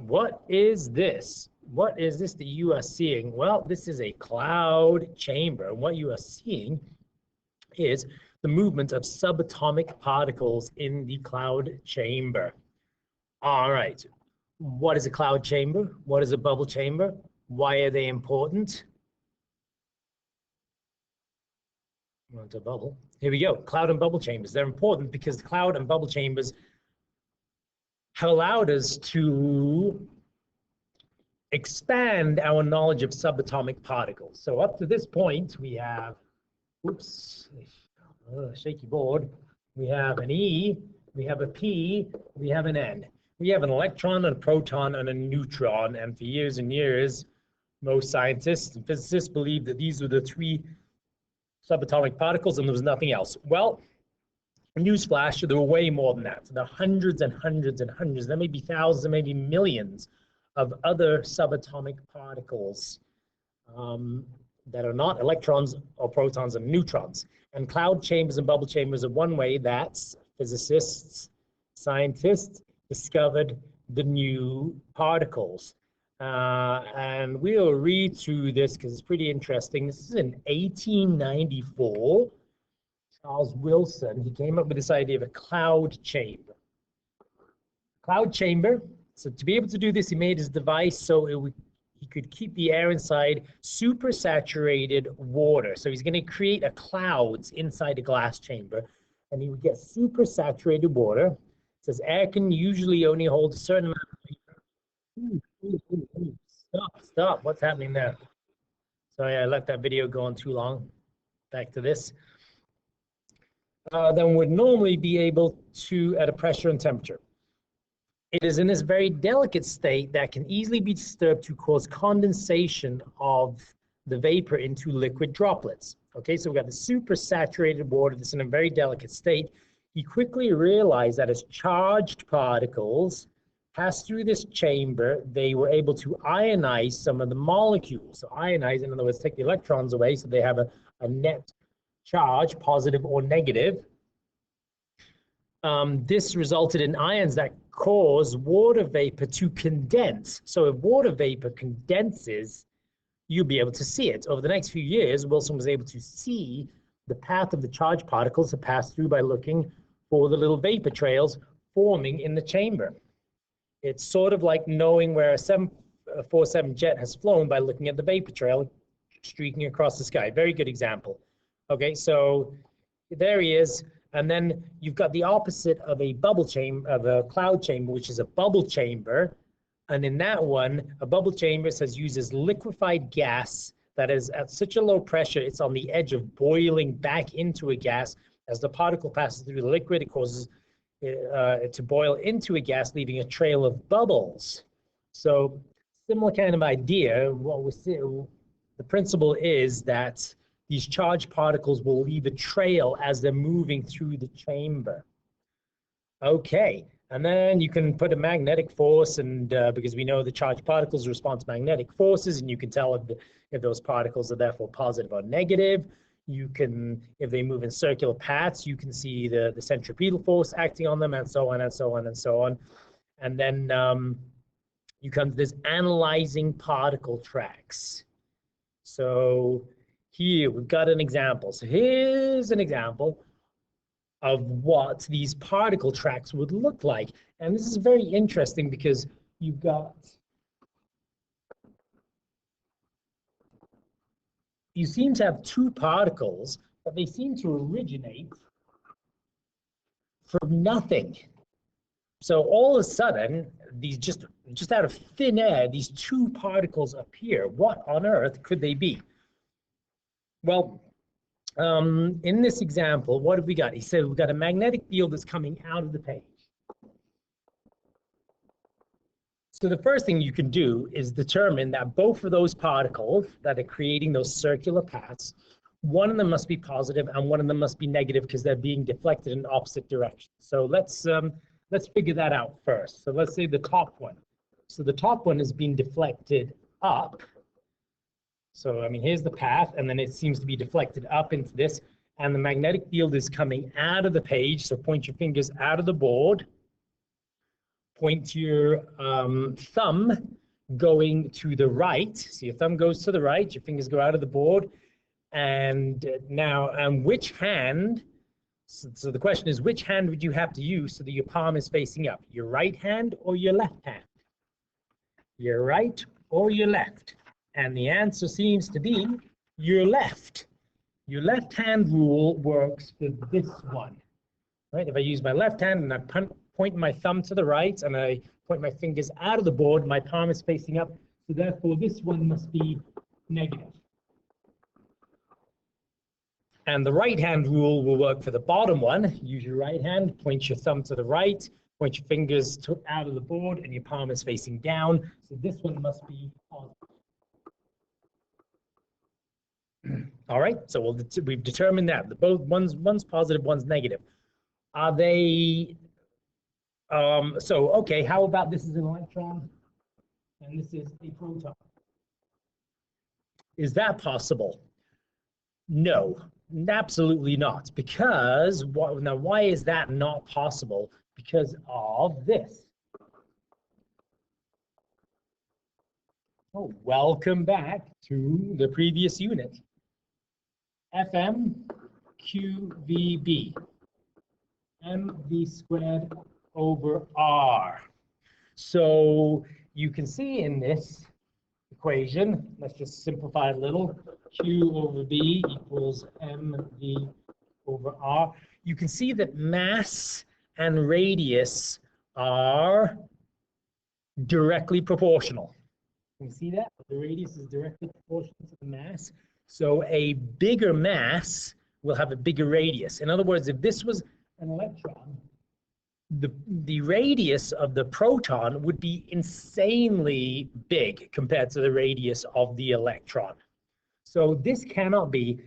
what is this? What is this that you are seeing? Well, this is a cloud chamber. And what you are seeing is the movement of subatomic particles in the cloud chamber. All right. What is a cloud chamber? What is a bubble chamber? Why are they important? Want a bubble? Here we go. Cloud and bubble chambers. They're important because the cloud and bubble chambers have allowed us to expand our knowledge of subatomic particles. So up to this point, we have, oops, shaky board. We have an E, we have a P, we have an N. We have an electron, a proton, and a neutron. And for years and years, most scientists and physicists believed that these were the three subatomic particles and there was nothing else. Well, newsflash, there were way more than that. So there are hundreds and hundreds and hundreds. There may be thousands, maybe millions of other subatomic particles that are not electrons or protons and neutrons. And cloud chambers and bubble chambers are one way that physicists, scientists discovered the new particles. And we'll read through this because it's pretty interesting. This is in 1894. Charles Wilson, he came up with this idea of a cloud chamber. Cloud chamber, so to be able to do this, he made his device so he could keep the air inside supersaturated water. So he's going to create a clouds inside a glass chamber, and he would get supersaturated water. It says air can usually only hold a certain amount of Stop. What's happening there? Sorry, I let that video go on too long. Back to this. Then would normally be able to at a pressure and temperature. It is in this very delicate state that can easily be disturbed to cause condensation of the vapor into liquid droplets. Okay, so we've got the supersaturated water that's in a very delicate state. He quickly realized that as charged particles passed through this chamber, they were able to ionize some of the molecules. So ionize, in other words, take the electrons away so they have a net charge, positive or negative. This resulted in ions that cause water vapor to condense. So if water vapor condenses, you'll be able to see it. Over the next few years, Wilson was able to see the path of the charged particles to pass through by looking for the little vapor trails forming in the chamber. It's sort of like knowing where a 747 jet has flown by looking at the vapor trail streaking across the sky. Very good example. Okay, so there he is. And then you've got the opposite of a bubble chamber, of a cloud chamber, which is a bubble chamber. And in that one, a bubble chamber says uses liquefied gas that is at such a low pressure, it's on the edge of boiling back into a gas. As the particle passes through the liquid, it causes it to boil into a gas, leaving a trail of bubbles. So similar kind of idea. What we see, the principle is that these charged particles will leave a trail as they're moving through the chamber. Okay, and then you can put a magnetic force, and because we know the charged particles respond to magnetic forces, and you can tell if those particles are therefore positive or negative. You can, if they move in circular paths, you can see the centripetal force acting on them, and so on and so on and so on. And then you come to this analyzing particle tracks. So here we've got an example. So here's an example of what these particle tracks would look like. And this is very interesting because you've got, you seem to have two particles, but they seem to originate from nothing. So all of a sudden, these just out of thin air, these two particles appear. What on earth could they be? Well, in this example, what have we got? He said we've got a magnetic field that's coming out of the page. So the first thing you can do is determine that both of those particles that are creating those circular paths, one of them must be positive and one of them must be negative because they're being deflected in opposite directions. So let's figure that out first. So let's say the top one. So the top one is being deflected up. So, I mean, here's the path, and then it seems to be deflected up into this, and the magnetic field is coming out of the page, so point your fingers out of the board. point your thumb going to the right. So your thumb goes to the right, your fingers go out of the board. And now, which hand, so the question is, which hand would you have to use so that your palm is facing up? Your right hand or your left hand? Your right or your left? And the answer seems to be your left. Your left hand rule works for this one, right? If I use my left hand and I point my thumb to the right and I point my fingers out of the board, my palm is facing up. So therefore, this one must be negative. And the right hand rule will work for the bottom one. Use your right hand, point your thumb to the right, point your fingers out of the board, and your palm is facing down. So this one must be positive. All right, so we've determined that. Both one's positive, one's negative. Are they, so okay, how about this is an electron and this is a proton? Is that possible? No, absolutely not. Because, now why is that not possible? Because of this. Oh, welcome back to the previous unit. FMQVB, mv squared over r. So you can see in this equation, let's just simplify it a little, Q over B equals mv over r. You can see that mass and radius are directly proportional. Can you see that? The radius is directly proportional to the mass. So a bigger mass will have a bigger radius. In other words, if this was an electron, the radius of the proton would be insanely big compared to the radius of the electron. So this cannot be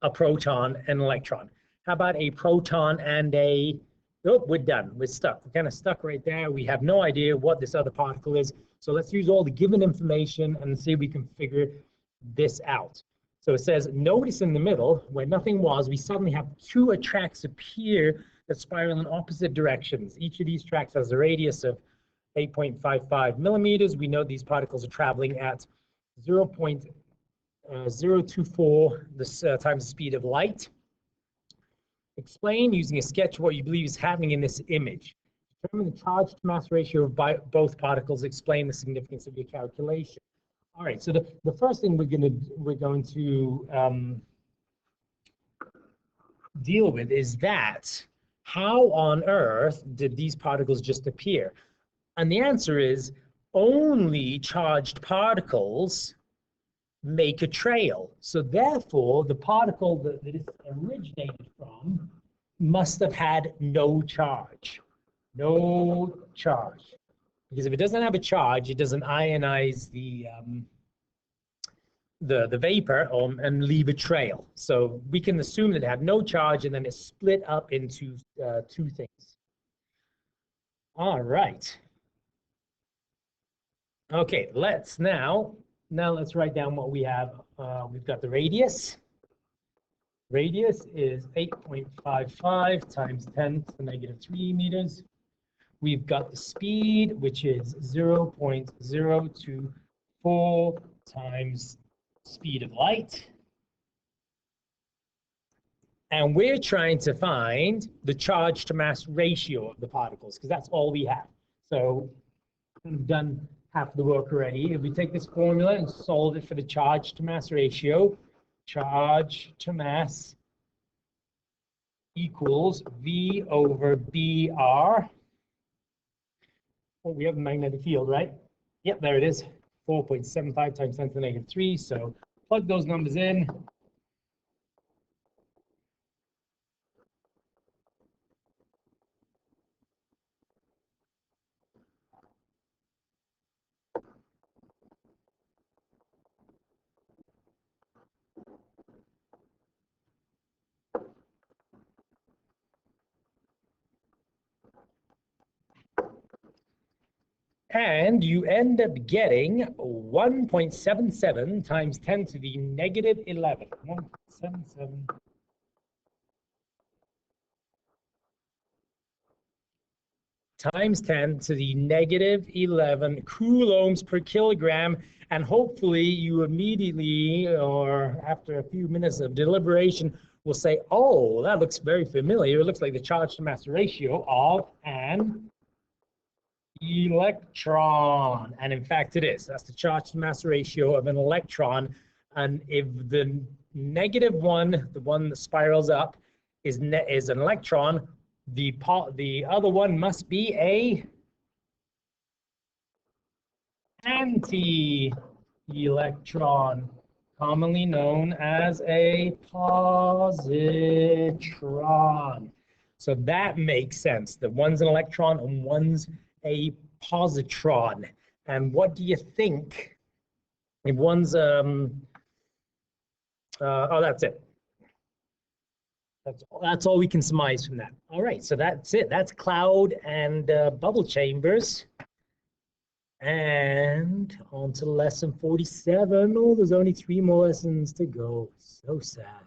a proton and electron. How about a proton and a, oh, we're done, we're stuck. We're kind of stuck right there. We have no idea what this other particle is. So let's use all the given information and see if we can figure this out. So it says, notice in the middle, where nothing was, we suddenly have two tracks appear that spiral in opposite directions. Each of these tracks has a radius of 8.55 millimeters. We know these particles are traveling at 0.024 times the speed of light. Explain using a sketch what you believe is happening in this image. Determine the charge to mass ratio of both particles. Explain the significance of your calculation. All right, so the first thing we're going to deal with is that how on earth did these particles just appear? And the answer is only charged particles make a trail. So therefore, the particle that it originated from must have had no charge. No charge. Because if it doesn't have a charge, it doesn't ionize the vapor and leave a trail. So we can assume that it had no charge and then it split up into two things. All right. Okay, let's let's write down what we have. We've got the radius. Radius is 8.55 times 10 to the negative 3 meters. We've got the speed, which is 0.024 times speed of light. And we're trying to find the charge to mass ratio of the particles, because that's all we have. So we've done half the work already. If we take this formula and solve it for the charge to mass ratio, charge to mass equals V over BR. Well, we have a magnetic field, right? Yep, there it is. 4.75 times 10 to the negative 3. So plug those numbers in. And you end up getting 1.77 times 10 to the negative 11. 1.77. times 10 to the negative 11 coulombs per kilogram. And hopefully you immediately, or after a few minutes of deliberation, will say, oh, that looks very familiar. It looks like the charge to mass ratio of an electron. And in fact, it is. That's the charge to mass ratio of an electron. And if the negative one, the one that spirals up, is an electron, the other one must be a anti-electron, commonly known as a positron. So that makes sense. That one's an electron and one's a positron. And what do you think? If one's oh, that's it. That's all we can surmise from that. All right, so that's it. That's cloud and bubble chambers. And on to lesson 47. Oh, there's only 3 more lessons to go. So sad.